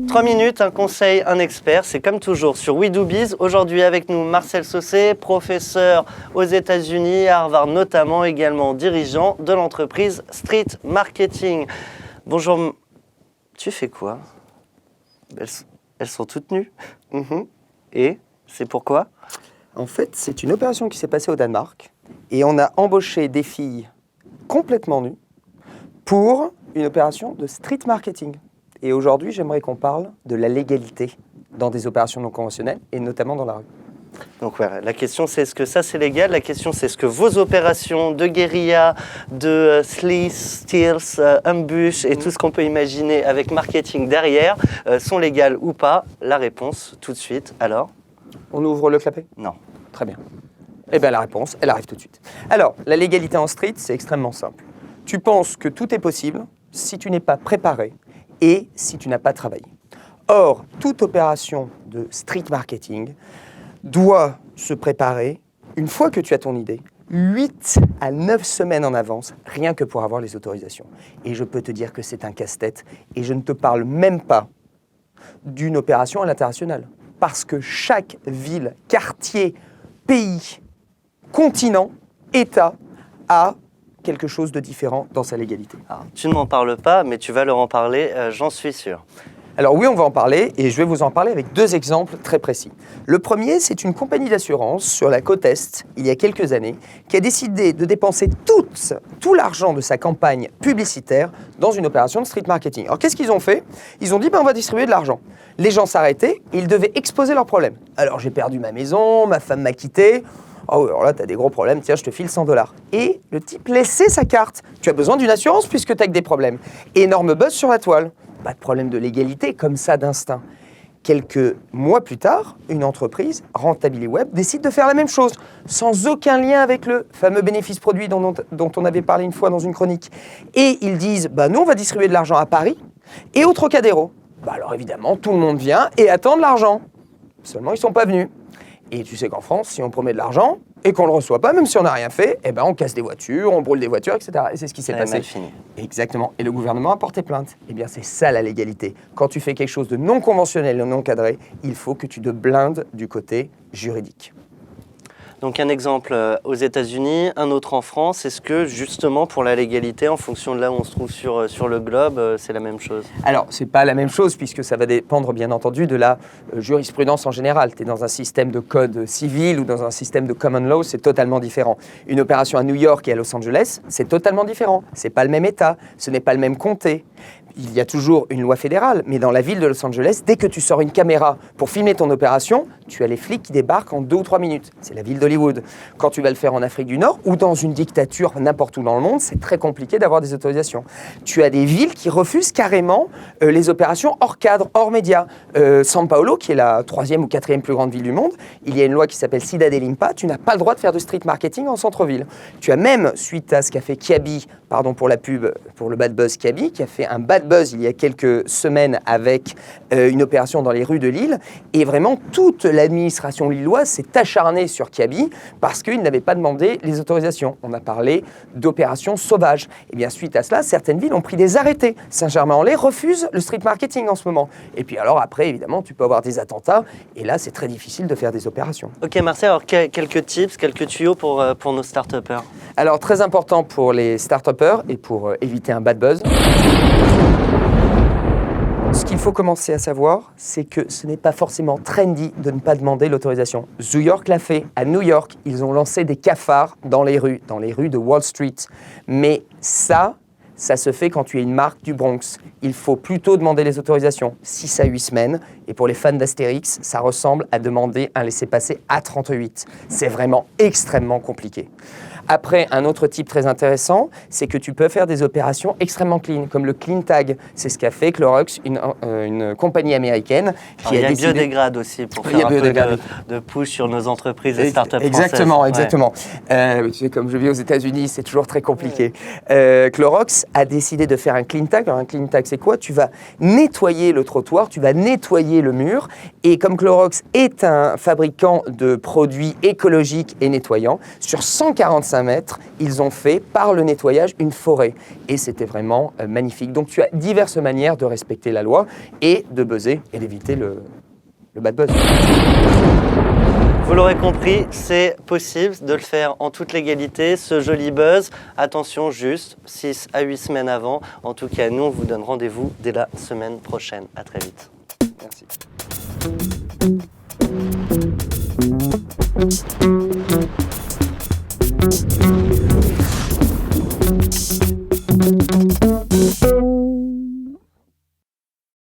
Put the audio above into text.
Trois minutes, un conseil, un expert, c'est comme toujours sur We Do Biz. Aujourd'hui avec nous Marcel Saucé, professeur aux États-Unis, à Harvard notamment, également dirigeant de l'entreprise Street Marketing. Bonjour, tu fais quoi? Elles sont toutes nues. Et c'est pourquoi? En fait, c'est une opération qui s'est passée au Danemark et on a embauché des filles complètement nues pour une opération de street marketing. Et aujourd'hui, j'aimerais qu'on parle de la légalité dans des opérations non conventionnelles et notamment dans la rue. Donc voilà, la question c'est est-ce que ça c'est légal? La question c'est est-ce que vos opérations de guérilla, de sleaze, steals, ambush et tout ce qu'on peut imaginer avec marketing derrière sont légales ou pas? La réponse tout de suite, alors? On ouvre le clapet? Non. Très bien. Eh bien la réponse, elle arrive tout de suite. Alors, la légalité en street, c'est extrêmement simple. Tu penses que tout est possible si tu n'es pas préparé et si tu n'as pas travaillé. Or, toute opération de street marketing doit se préparer, une fois que tu as ton idée, 8 à 9 semaines en avance, rien que pour avoir les autorisations. Et je peux te dire que c'est un casse-tête, et je ne te parle même pas d'une opération à l'international. Parce que chaque ville, quartier, pays, continent, État a quelque chose de différent dans sa légalité. Alors, tu ne m'en parles pas, mais tu vas leur en parler, j'en suis sûr. Alors oui, on va en parler, et je vais vous en parler avec 2 exemples très précis. Le premier, c'est une compagnie d'assurance sur la côte Est, il y a quelques années, qui a décidé de dépenser tout l'argent de sa campagne publicitaire dans une opération de street marketing. Alors qu'est-ce qu'ils ont fait? Ils ont dit, on va distribuer de l'argent. Les gens s'arrêtaient, et ils devaient exposer leurs problèmes. Alors j'ai perdu ma maison, ma femme m'a quitté. Oh, alors là, tu as des gros problèmes, tiens, je te file $100. Et le type laissait sa carte. Tu as besoin d'une assurance puisque tu as que des problèmes. Énorme buzz sur la toile. Pas de problème de légalité, comme ça d'instinct. Quelques mois plus tard, une entreprise, Rentability Web, décide de faire la même chose, sans aucun lien avec le fameux bénéfice produit dont on avait parlé une fois dans une chronique. Et ils disent, nous, on va distribuer de l'argent à Paris et au Trocadéro. Alors évidemment, tout le monde vient et attend de l'argent. Seulement, ils ne sont pas venus. Et tu sais qu'en France, si on promet de l'argent et qu'on ne le reçoit pas, même si on n'a rien fait, on casse des voitures, on brûle des voitures, etc. Et c'est ce qui s'est passé. Mal fini. Exactement. Et le gouvernement a porté plainte. Eh bien, c'est ça la légalité. Quand tu fais quelque chose de non conventionnel et non cadré, il faut que tu te blindes du côté juridique. Donc un exemple aux États-Unis, un autre en France. Est-ce que justement pour la légalité, en fonction de là où on se trouve sur le globe, c'est la même chose? Alors, c'est pas la même chose puisque ça va dépendre bien entendu de la jurisprudence en général. Tu es dans un système de code civil ou dans un système de common law, c'est totalement différent. Une opération à New York et à Los Angeles, c'est totalement différent. C'est pas le même État, ce n'est pas le même comté. Il y a toujours une loi fédérale, mais dans la ville de Los Angeles, dès que tu sors une caméra pour filmer ton opération, tu as les flics qui débarquent en 2 ou 3 minutes. C'est la ville d'Hollywood. Quand tu vas le faire en Afrique du Nord ou dans une dictature n'importe où dans le monde, c'est très compliqué d'avoir des autorisations. Tu as des villes qui refusent carrément les opérations hors cadre, hors médias. São Paulo, qui est la 3e ou 4e plus grande ville du monde, il y a une loi qui s'appelle Cidade Limpa, tu n'as pas le droit de faire de street marketing en centre-ville. Tu as même, suite à ce qu'a fait Kiabi, pardon pour la pub, pour le bad buzz Kiabi, qui a fait un bad buzz il y a quelques semaines avec une opération dans les rues de Lille. Et vraiment, toute l'administration lilloise s'est acharnée sur Kiabi parce qu'il n'avait pas demandé les autorisations. On a parlé d'opérations sauvages. Et bien, suite à cela, certaines villes ont pris des arrêtés. Saint-Germain-en-Laye refuse le street marketing en ce moment. Et puis alors après, évidemment, tu peux avoir des attentats. Et là, c'est très difficile de faire des opérations. Ok Marcel, alors quelques tips, quelques tuyaux pour nos start-upers. Alors, très important pour les start-upers et pour éviter un bad buzz. Ce qu'il faut commencer à savoir, c'est que ce n'est pas forcément trendy de ne pas demander l'autorisation. New York l'a fait. À New York, ils ont lancé des cafards dans les rues de Wall Street. Mais ça se fait quand tu es une marque du Bronx. Il faut plutôt demander les autorisations, 6 à 8 semaines. Et pour les fans d'Astérix, ça ressemble à demander un laissez-passer A38. C'est vraiment extrêmement compliqué. Après, un autre type très intéressant, c'est que tu peux faire des opérations extrêmement clean, comme le clean tag. C'est ce qu'a fait Clorox, une compagnie américaine qui il y a décidé... Biodégrade aussi pour faire un peu de push sur nos entreprises et startups exactement, françaises. Exactement. Tu sais, comme je vis aux États-Unis, c'est toujours très compliqué. Clorox a décidé de faire un clean tag. Alors, un clean tag, c'est quoi? Tu vas nettoyer le trottoir, tu vas nettoyer le mur. Et comme Clorox est un fabricant de produits écologiques et nettoyants, sur 145 mètres, ils ont fait, par le nettoyage, une forêt. Et c'était vraiment magnifique. Donc, tu as diverses manières de respecter la loi et de buzzer et d'éviter le bad buzz. Vous l'aurez compris, c'est possible de le faire en toute légalité, ce joli buzz. Attention, juste 6 à 8 semaines avant. En tout cas, nous, on vous donne rendez-vous dès la semaine prochaine. À très vite. Merci.